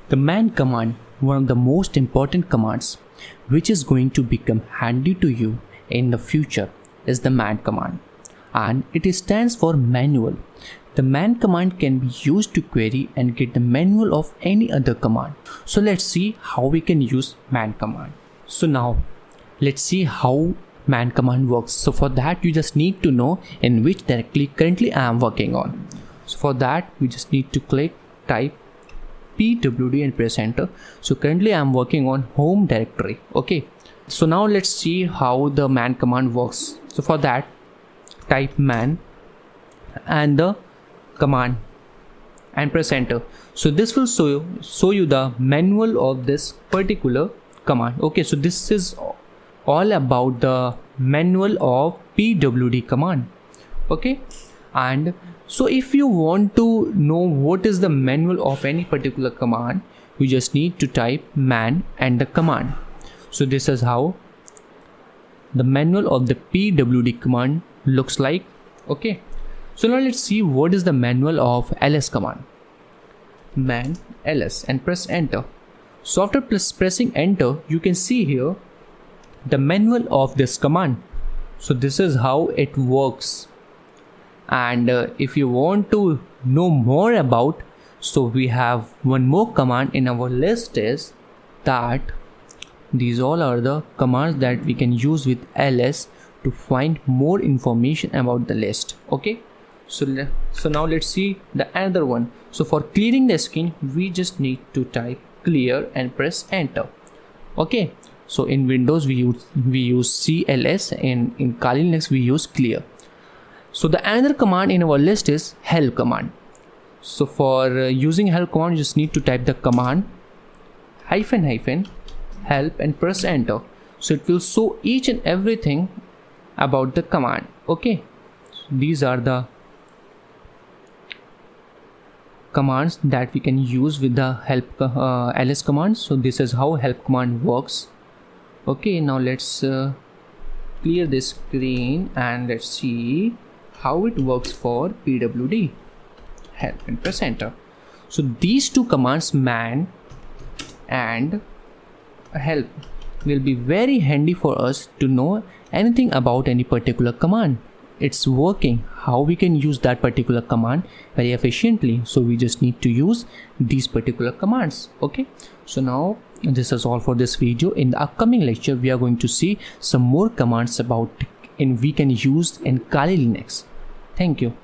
The man command, one of the most important commands which is going to become handy to you in the future, is the man command, and it stands for manual. The man command can be used to query and get the manual of any other command. So let's see how we can use man command. So now let's see how man command works. So for that you just need to know in which directory currently I am working on. So for that we just need to type pwd and press enter. So currently I am working on home directory. Okay, so now let's see how the man command works. So for that type man and the command and press enter. So this will show you the manual of this particular command. Okay, so this is all about the manual of pwd command. Okay, and so if you want to know what is the manual of any particular command, you just need to type man and the command. So this is how the manual of the pwd command looks like. Okay, so now let's see what is the manual of ls command. Man ls and press enter. So after pressing enter, you can see here the manual of this command. So this is how it works. And if you want to know more about, so we have one more command in our list, is that these all are the commands that we can use with ls to find more information about the list. Okay, so now let's see the another one. So for clearing the screen, we just need to type clear and press enter. Okay, so in Windows we use cls, and in Kali Linux we use clear. So the another command in our list is help command. So for using help command, you just need to type the command --help and press enter. So it will show each and everything about the command. Okay, so these are the commands that we can use with the help ls command. So this is how help command works. Okay, now let's clear this screen and let's see how it works for pwd. Help and press enter. So these two commands, man and help, will be very handy for us to know anything about any particular command, its working, how we can use that particular command very efficiently. So we just need to use these particular commands. Okay, so now this is all for this video. In the upcoming lecture we are going to see some more commands about we can use in Kali Linux. Thank you.